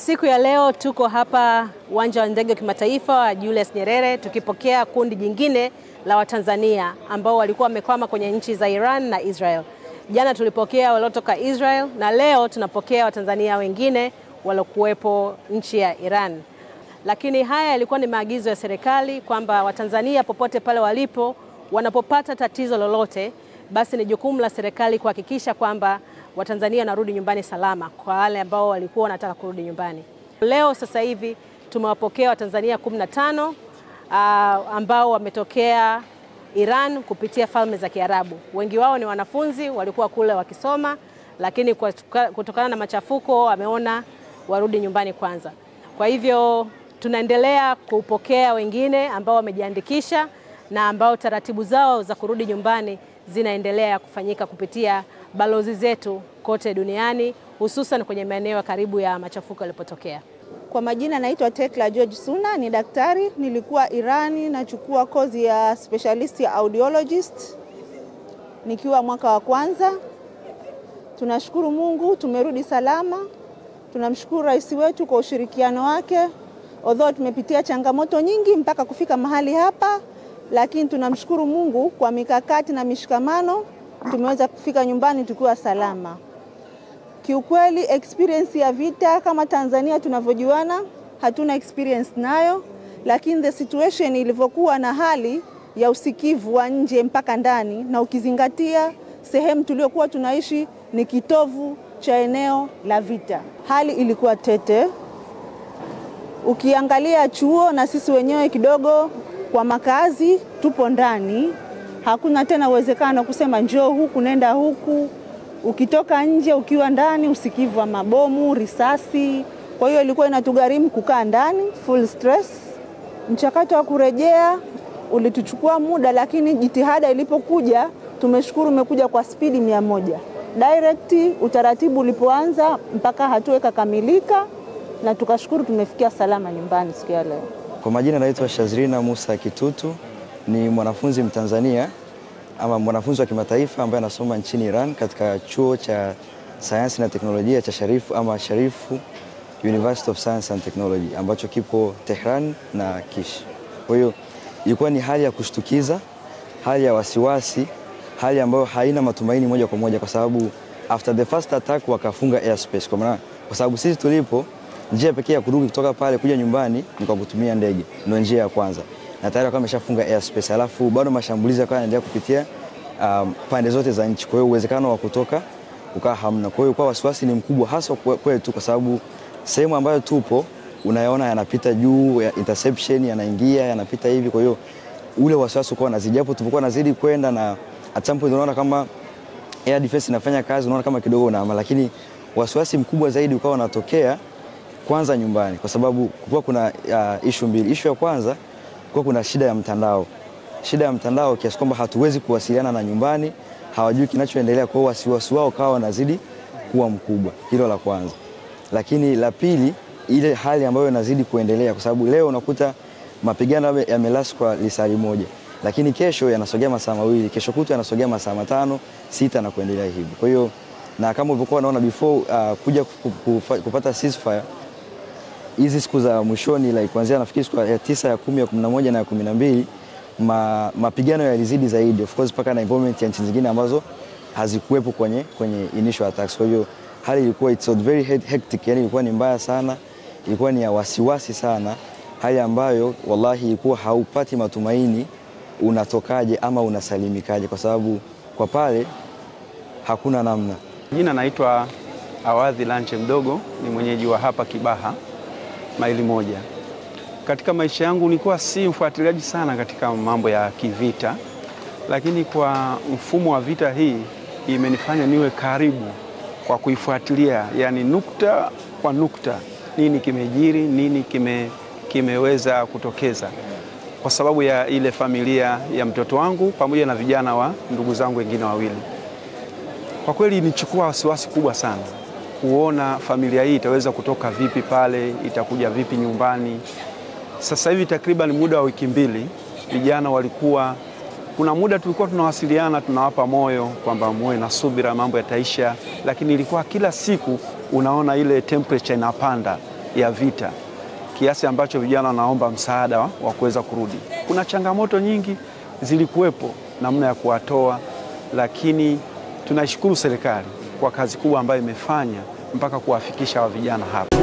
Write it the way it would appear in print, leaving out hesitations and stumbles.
Siku ya leo tuko hapa uwanja wa ndege wa kimataifa wa Julius Nyerere tukipokea kundi jingine la Watanzania ambao walikuwa wamekwama kwenye nchi za Iran na Israel. Jana tulipokea waliotoka Israel na leo tunapokea Watanzania wengine waliokuwepo nchi ya Iran. Lakini haya yalikuwa ni maagizo ya serikali kwamba Watanzania popote pale walipo wanapopata tatizo lolote, basi ni jukumu la serikali kuhakikisha kwamba Watanzania wanarudi nyumbani salama kwa wale ambao walikuwa wanataka kurudi nyumbani. Leo sasa hivi tumewapokea Watanzania 15 ambao wametokea Iran kupitia Falme za Kiarabu. Wengi wao ni wanafunzi walikuwa kule wakisoma, lakini kutokana na machafuko wameona warudi nyumbani kwanza. Kwa hivyo tunaendelea kupokea wengine ambao wamejiandikisha na ambao taratibu zao za kurudi nyumbani zinaendelea kufanyika kupitia balozi zetu kote duniani, hususan kwenye maeneo karibu ya machafuko yalipotokea. Kwa majina naitwa Tekla George Suna, ni daktari. Nilikuwa Irani nachukua kozi ya specialist ya audiologist nikiwa mwaka wa kwanza. Tunashukuru Mungu tumerudi salama. Tunamshukuru rais wetu kwa ushirikiano wake. Although tumepitia changamoto nyingi mpaka kufika mahali hapa, lakini tunamshukuru Mungu kwa mikakati na mishikamano tumeweza kufika nyumbani tukiwa salama. Kiukweli experience ya vita kama Tanzania tunavyojuana hatuna experience nayo, lakini the situation ilivyokuwa na hali ya usikivu wa nje mpaka ndani, na ukizingatia sehemu tuliokuwa tunaishi ni kitovu cha eneo la vita, hali ilikuwa tete. Ukiangalia chuo na sisi wenyewe kidogo kwa makazi tupo ndani, hakuna tena uwezekano kusema njoo huku nenda huku. Ukitoka nje ukiwa ndani usikivu wa mabomu, risasi. Kwa hiyo ilikuwa inatugharimu kukaa ndani full stress. Mchakato wa kurejea ulituchukua muda, lakini jitihada ilipokuja tumeshukuru umekuja kwa spidi 100. Direct utaratibu ulipoanza mpaka hatua ikakamilika na tukashukuru tumefikia salama nyumbani siku ya leo. Kwa majina naitwa Shazrina Musa Kitutu, ni mwanafunzi Mtanzania ama mwanafunzi wa kimataifa ambaye anasoma nchini Iran katika chuo cha sayansi na teknolojia cha Sharifu ama Sharifu University of Science and Technology ambacho kipo Tehran na Kish. Kwa hiyo ilikuwa ni hali ya kushtukiza, hali ya wasiwasi, hali ambayo haina matumaini moja kwa moja, kwa sababu after the first attack wakafunga airspace, kwa sababu sisi tulipo njia pekee ya kurudi kutoka pale kuja nyumbani ni kwa kutumia ndege, ndio njia ya kwanza. Na tayari wakawa wameshafunga airspace, alafu bado mashambulizi yakawa yanaendelea kupitia pande zote za nchi. Kwa hiyo uwezekano wa kutoka ukawa hamna. Kwa hiyo kwa wasiwasi ni mkubwa hasa kwetu, kwa sababu sehemu ambayo tupo unayaona yanapita juu ya interception, yanaingia yanapita hivi. Kwa hiyo ule wasiwasi ukawa unazidi, hapo tulipokuwa nazidi kwenda na at some point unaona kama air defense inafanya kazi, unaona kama kidogo unaama, lakini wasiwasi mkubwa zaidi ukawa unatokea kwanza nyumbani, kwa sababu kulikuwa kuna issue mbili. Issue ya kwanza kwa kuna shida ya mtandao. Shida ya mtandao kiasi kwamba hatuwezi kuwasiliana na nyumbani, hawajui kinachoendelea, kwa wasiwasi wao kawa wanazidi kuwa mkubwa. Hilo la kwanza. Lakini la pili, ile hali ambayo inazidi kuendelea, kwa sababu leo unakuta mapigano yamelast kwa lisali moja, lakini kesho yanasogea masaa mawili, kesho kutwa yanasogea masaa 5, 6 na kuendelea hivyo. Kwa hiyo na kama ulivyokuwa unaona before kuja kupata ceasefire hizi siku za mwishoni, like kuanzia nafikiri siku ya 9, ya 10, ya 11 na ya 12, mapigano yalizidi zaidi, of course paka na involvement ya nchi zingine ambazo hazikuwepo kwenye initial attacks. Kwa hiyo hali ilikuwa it's very hectic, yani ilikuwa ni mbaya sana, ilikuwa ni ya wasiwasi sana, hali ambayo wallahi ilikuwa haupati matumaini unatokaje ama unasalimikaje, kwa sababu kwa pale hakuna namna. Jina naitwa Awadhi Lanche Mdogo, ni mwenyeji wa hapa Kibaha maili 1. Katika maisha yangu nilikuwa si mfuatiliaji sana katika mambo ya kivita, lakini kwa mfumo wa vita hii imenifanya niwe karibu kwa kuifuatilia, yani nukta kwa nukta, nini kimejiri, nini kimeweza kutokeza, kwa sababu ya ile familia ya mtoto wangu pamoja na vijana wa ndugu zangu wengine wawili. Kwa kweli nichukua wasiwasi kubwa sana kuona familia hii itaweza kutoka vipi pale, itakuja vipi nyumbani. Sasa hivi takriban muda wa wiki 2 vijana walikuwa, kuna muda tulikuwa tunawasiliana, tunawapa moyo kwamba muwe na subira, mambo yataisha, lakini ilikuwa kila siku unaona ile temperature inapanda, ya vita, kiasi ambacho vijana wanaomba msaada wa kuweza kurudi. Kuna changamoto nyingi zilikuwepo namna ya kuwatoa, lakini tunaishukuru serikali kwa kazi kubwa ambayo imefanya mpaka kuwafikisha wa vijana hapa.